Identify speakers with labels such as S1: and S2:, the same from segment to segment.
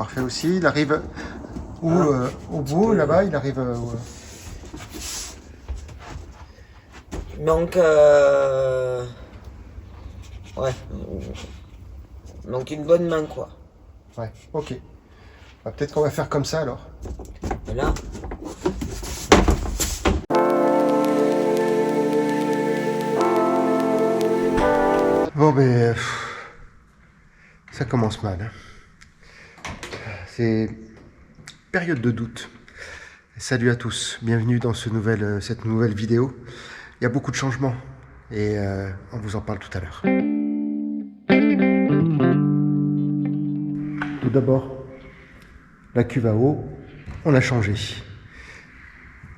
S1: parfait aussi. Il arrive où au bout, là-bas, il arrive où
S2: Donc, ouais. Donc une bonne main, quoi.
S1: Ouais, ok. Bah, peut-être qu'on va faire comme ça alors.
S2: Voilà.
S1: Bon, ben, ça commence mal. Hein. C'est période de doute. Salut à tous, bienvenue dans cette nouvelle vidéo. Il y a beaucoup de changements et on vous en parle tout à l'heure. Tout d'abord, la cuve à eau, on l'a changé.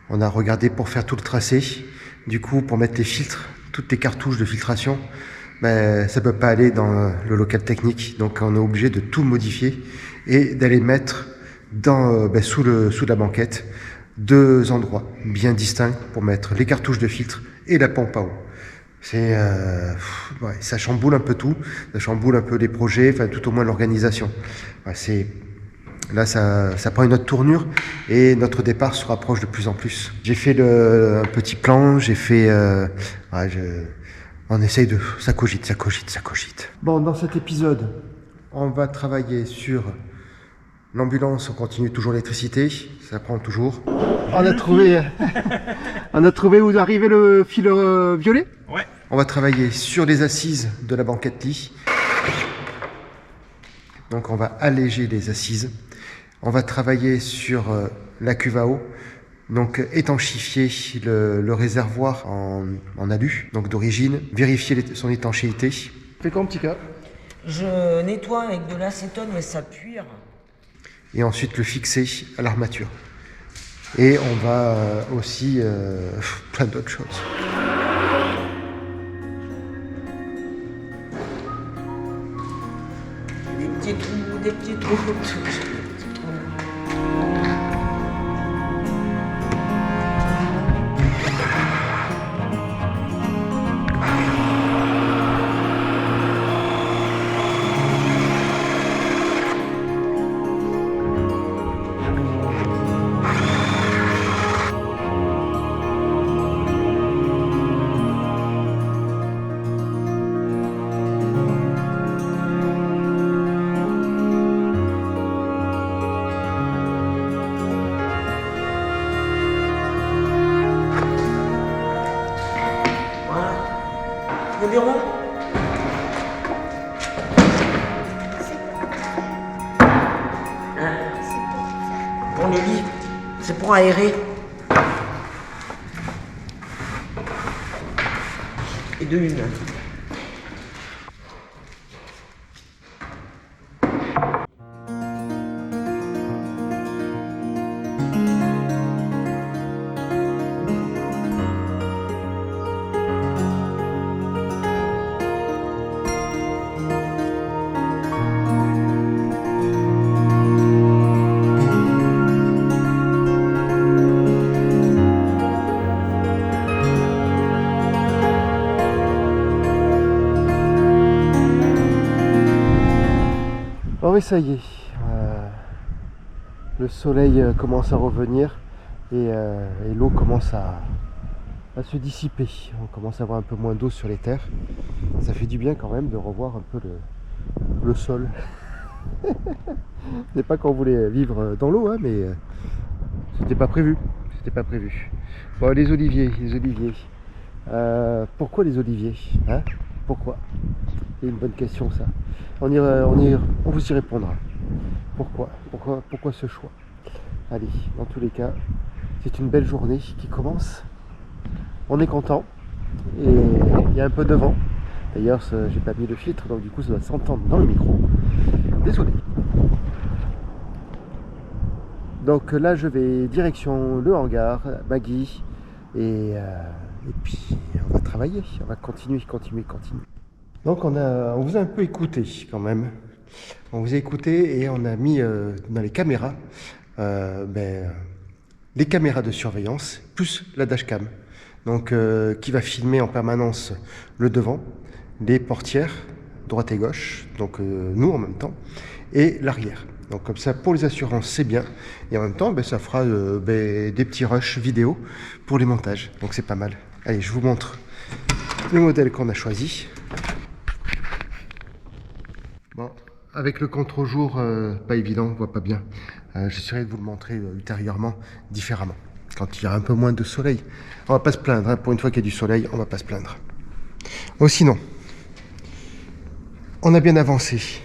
S1: On a regardé pour faire tout le tracé. Du coup, pour mettre les filtres, toutes les cartouches de filtration, ben, ça ne peut pas aller dans le local technique. Donc on est obligé de tout modifier et d'aller mettre sous la banquette deux endroits bien distincts pour mettre les cartouches de filtre et la pompe à eau. C'est ouais, ça chamboule un peu tout, ça chamboule un peu les projets, enfin tout au moins l'organisation. Ouais, là ça prend une autre tournure et notre départ se rapproche de plus en plus. J'ai fait un petit plan, j'ai fait on essaye de ça cogite. Bon, dans cet épisode, on va travailler sur l'ambulance, on continue toujours l'électricité, ça prend toujours. On a trouvé où arrivait le fil violet.
S3: Ouais.
S1: On va travailler sur les assises de la banquette lit. Donc on va alléger les assises. On va travailler sur la cuve à eau. Donc étanchifier le réservoir en alu, donc d'origine, vérifier son étanchéité. Fais quoi, petit cas?
S2: Je nettoie avec de l'acétone et ça puire.
S1: Et ensuite le fixer à l'armature. Et on va aussi plein d'autres choses.
S2: Des petits trous. Le bureau. Pour le lit, c'est pour aérer. Et de une.
S1: Bon oui, ça y est, le soleil commence à revenir et l'eau commence à se dissiper. On commence à avoir un peu moins d'eau sur les terres. Ça fait du bien quand même de revoir un peu le sol. Ce n'est pas qu'on voulait vivre dans l'eau, hein, mais c'était pas prévu. Bon, les oliviers. Pourquoi les oliviers, hein? Pourquoi? C'est une bonne question, ça. On vous y répondra. Pourquoi ce choix? Allez, dans tous les cas, c'est une belle journée qui commence. On est content. Et il y a un peu de vent. D'ailleurs, j'ai pas mis le filtre, donc du coup, ça doit s'entendre dans le micro. Désolé. Donc là, je vais direction le hangar, Maggie. Et puis, on va travailler. On va continuer. Donc on vous a un peu écouté quand même. On vous a écouté et on a mis dans les caméras les caméras de surveillance plus la dashcam. Donc qui va filmer en permanence le devant, les portières droite et gauche, donc nous en même temps, et l'arrière. Donc comme ça, pour les assurances, c'est bien. Et en même temps, ça fera des petits rushs vidéo pour les montages. Donc c'est pas mal. Allez, je vous montre le modèle qu'on a choisi. Bon, avec le contre-jour, pas évident, on voit pas bien. J'essaierai de vous le montrer ultérieurement, différemment. Quand il y a un peu moins de soleil. On va pas se plaindre, hein. Pour une fois qu'il y a du soleil, on va pas se plaindre. Oh, sinon, on a bien avancé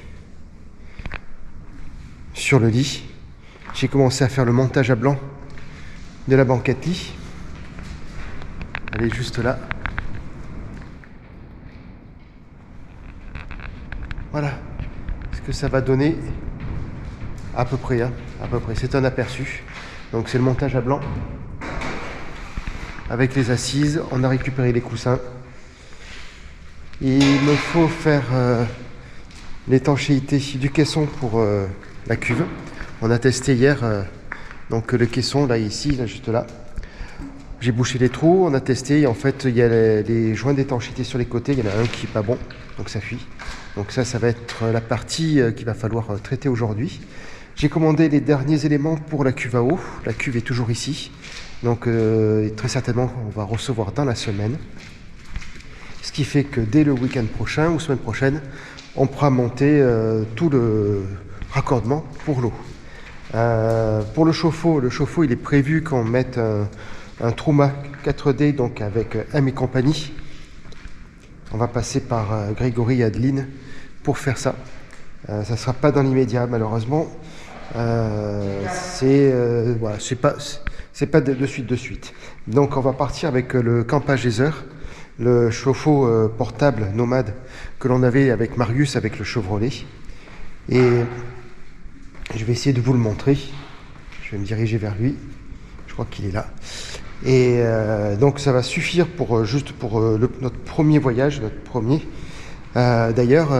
S1: sur le lit. J'ai commencé à faire le montage à blanc de la banquette lit. Elle est juste là. Voilà ce que ça va donner à peu près, hein, à peu près. C'est un aperçu. Donc c'est le montage à blanc avec les assises. On a récupéré les coussins. Il me faut faire l'étanchéité du caisson pour la cuve. On a testé hier donc le caisson là ici, là juste là. J'ai bouché les trous, on a testé. En fait, il y a les joints d'étanchéité sur les côtés. Il y en a un qui est pas bon, donc ça fuit. Donc ça va être la partie qu'il va falloir traiter aujourd'hui. J'ai commandé les derniers éléments pour la cuve à eau. La cuve est toujours ici. Donc très certainement, on va recevoir dans la semaine. Ce qui fait que dès le week-end prochain ou semaine prochaine, on pourra monter tout le raccordement pour l'eau. Pour le chauffe-eau, il est prévu qu'on mette un Truma 4D, donc avec M et compagnie. On va passer par Grégory et Adeline pour faire ça. Ça ne sera pas dans l'immédiat, malheureusement. Voilà, c'est pas de suite. Donc on va partir avec le Campa Geyser, le chauffe-eau portable nomade que l'on avait avec Marius, avec le Chevrolet. Et je vais essayer de vous le montrer. Je vais me diriger vers lui. Je crois qu'il est là. Et donc ça va suffire pour notre premier voyage, D'ailleurs,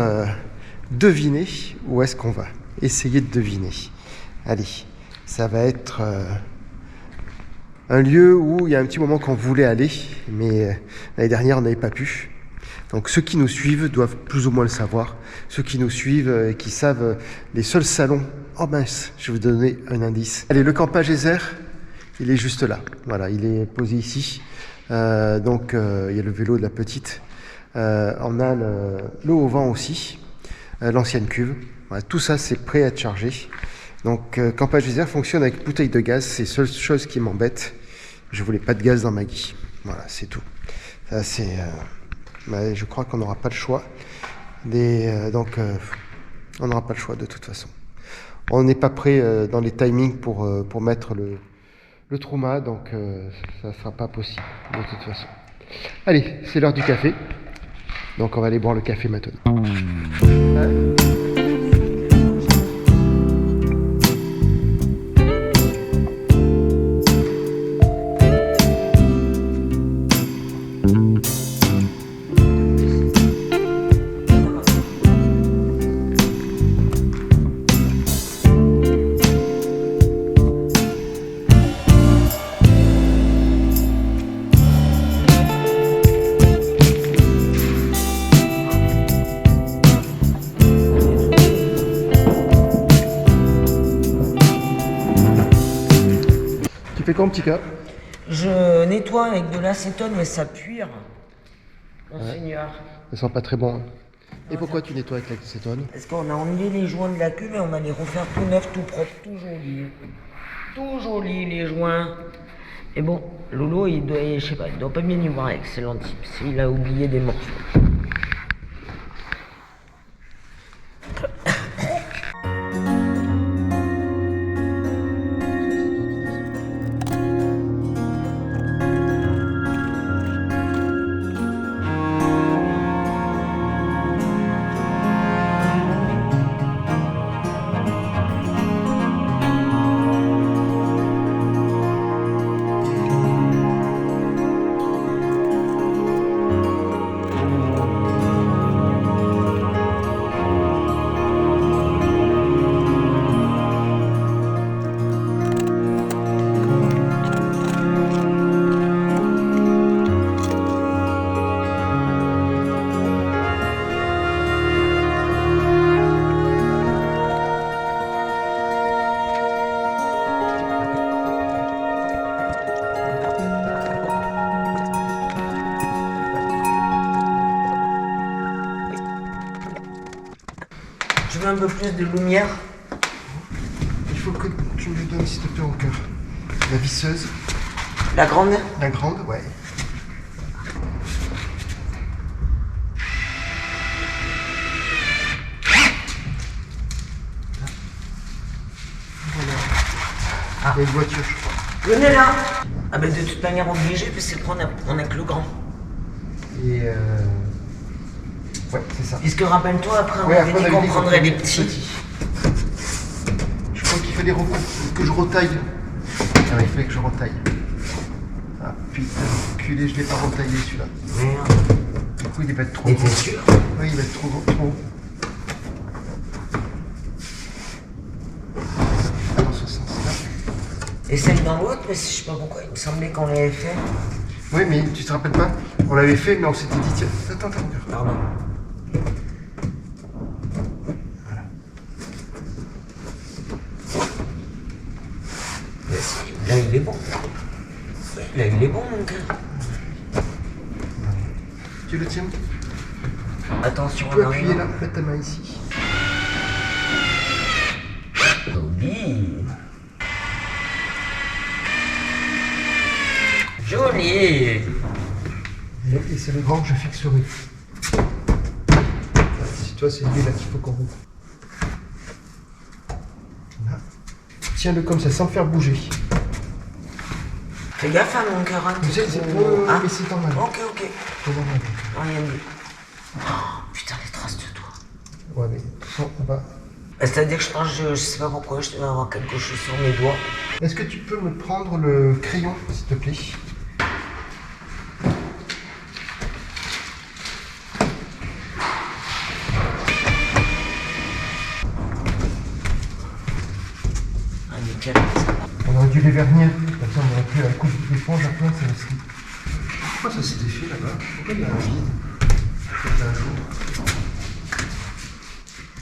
S1: devinez où est-ce qu'on va. Essayez de deviner. Allez, ça va être un lieu où il y a un petit moment qu'on voulait aller, mais l'année dernière on n'avait pas pu. Donc ceux qui nous suivent doivent plus ou moins le savoir. Ceux qui nous suivent et qui savent les seuls salons. Oh mince, je vais vous donner un indice. Allez, le Campa Geyser, il est juste là. Voilà, il est posé ici. Donc il y a le vélo de la petite. On a le haut vent aussi, l'ancienne cuve. Voilà, tout ça c'est prêt à être chargé. Donc Campa Geyser fonctionne avec bouteille de gaz. C'est la seule chose qui m'embête. Je voulais pas de gaz dans ma Maggie. Voilà, c'est tout. Ça c'est. Je crois qu'on n'aura pas le choix. Donc on n'aura pas le choix de toute façon. On n'est pas prêt dans les timings pour mettre le Truma, donc ça ne sera pas possible de toute façon. Allez, c'est l'heure du café. Donc on va aller boire le café maintenant. Tu fais quoi, petit cas?
S2: Je nettoie avec de l'acétone et ça puire. Monseigneur.
S1: Ça sent pas très bon. Hein. Et pourquoi tu nettoies avec l'acétone?
S2: Parce qu'on a enlevé les joints de la cuve et on va les refaire tout neuf, tout propre, tout joli. Tout joli les joints. Et bon, Lolo, il doit pas bien y voir avec ses lentilles. Il a oublié des morceaux. Tu veux un peu plus de lumière?
S1: Il faut que tu me le donnes s'il te plaît encore. La visseuse.
S2: La grande?
S1: La grande, ouais. Voilà. Ah. Il y a une voiture, je crois.
S2: Venez là. Ah ben de toute manière obligé, parce qu'on a que le grand.
S1: Et ouais, c'est ça.
S2: Puisque rappelle-toi, après on
S1: Ouais,
S2: avait dit qu'on prendrait les petits.
S1: Je crois qu'il fallait que je retaille. Ah ouais, il fallait que je retaille. Ah putain, enculé, je l'ai pas retaillé celui-là.
S2: Merde.
S1: Du coup, il va être trop
S2: Et
S1: gros.
S2: t'es sûr?
S1: Oui, il va être trop gros. Trop. Dans ce sens-là.
S2: Essaye dans l'autre, mais je sais pas pourquoi, il me semblait qu'on l'avait fait.
S1: Oui, mais tu te rappelles pas? On l'avait fait, mais on s'était dit, tiens, attends.
S2: Pardon.
S1: Voilà.
S2: Là, il est bon. Là, il est bon, mon gars.
S1: Tu le tiens?
S2: Attention,
S1: Tu peux
S2: on
S1: appuyer
S2: arrive.
S1: là, mets ta main ici.
S2: Joli. Joli.
S1: Et c'est le grand que je fixerai. Si toi, c'est lui là qu'il faut qu'on roule. Là. Tiens-le comme ça, sans le faire bouger.
S2: Fais gaffe à mon cœur.
S1: C'est
S2: Ah.
S1: mais c'est normal.
S2: Ok.
S1: C'est normal.
S2: Rien dit. Oh, putain, les traces de doigts.
S1: Ouais, mais de toute façon, on va...
S2: C'est-à-dire que je pense, je sais pas pourquoi, je devais avoir quelque chose sur mes doigts.
S1: Est-ce que tu peux me prendre le crayon, s'il te plaît?
S2: Ah, nickel.
S1: On aurait dû les vernir. Comme ça, on aurait pu un coup d'éponge à plein, ça aussi. Pourquoi ça s'est défait là-bas? Pourquoi il y a un vide? C'était un jour.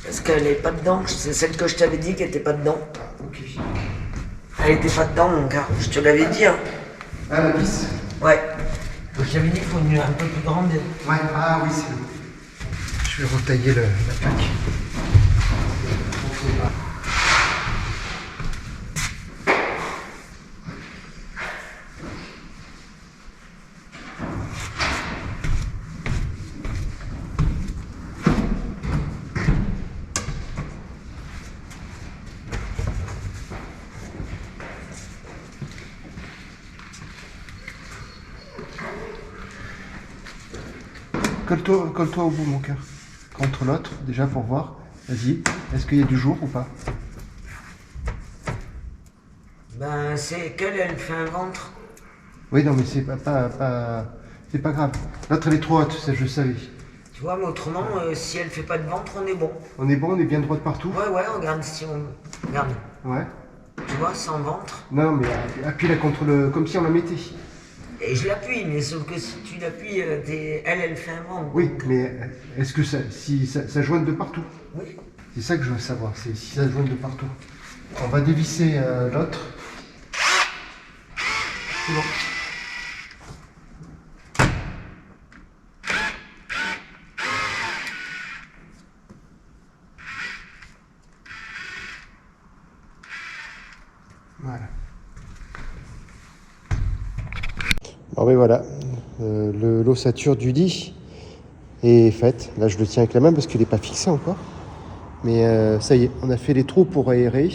S2: Parce qu'elle est pas dedans, c'est celle que je t'avais dit qu'elle était pas dedans.
S1: Ah, ok.
S2: Elle était pas dedans, mon gars, je te l'avais dit, hein.
S1: Ah, la vis?
S2: Ouais. Je t'avais dit qu'il faut une un peu plus grande.
S1: Ouais, ah oui, c'est bon. Je vais retailler la plaque. Colle-toi au bout, mon cœur. Contre l'autre, déjà pour voir. Vas-y. Est-ce qu'il y a du jour ou pas?
S2: Ben, c'est qu'elle, elle fait un ventre.
S1: Oui, non, mais c'est c'est pas grave. L'autre, elle est trop haute, ça je savais.
S2: Tu vois, mais autrement, si elle fait pas de ventre, on est bon.
S1: On est bon, on est bien droit de partout.
S2: Ouais, regarde, si on... Regarde,
S1: Ouais.
S2: tu vois, sans ventre.
S1: Non, mais appuie-la contre le... comme si on la mettait.
S2: Et je l'appuie, mais sauf que si tu l'appuies, elle fait un ventre.
S1: Oui, mais est-ce que ça joigne de partout?
S2: Oui.
S1: C'est ça que je veux savoir, c'est si ça joigne de partout. On va dévisser l'autre. C'est bon. Voilà. Bon ben voilà, l'ossature du lit est faite. Là je le tiens avec la main parce qu'il n'est pas fixé encore. Mais ça y est, on a fait les trous pour aérer.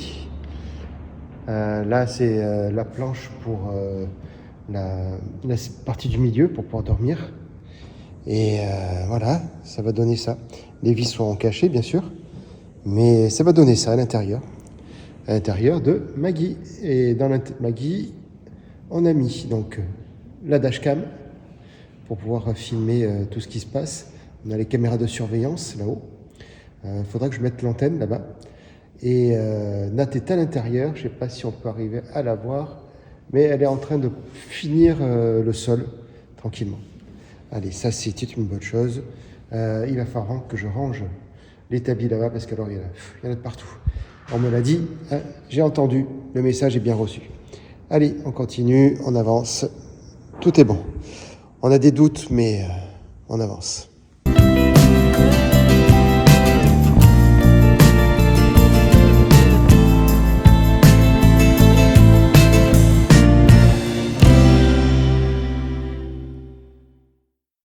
S1: Là c'est la planche pour la partie du milieu pour pouvoir dormir. Et voilà, ça va donner ça. Les vis sont cachées bien sûr, mais ça va donner ça à l'intérieur. À l'intérieur de Maggie. Et dans Maggie, on a mis donc la dashcam pour pouvoir filmer tout ce qui se passe. On a les caméras de surveillance là-haut. Il faudra que je mette l'antenne là-bas. Et Nat est à l'intérieur. Je ne sais pas si on peut arriver à la voir, mais elle est en train de finir le sol tranquillement. Allez, ça c'était une bonne chose. Il va falloir que je range l'établi là-bas parce qu'alors il y en a de partout. On me l'a dit, hein, j'ai entendu, le message est bien reçu. Allez, on continue, on avance, tout est bon. On a des doutes, mais on avance.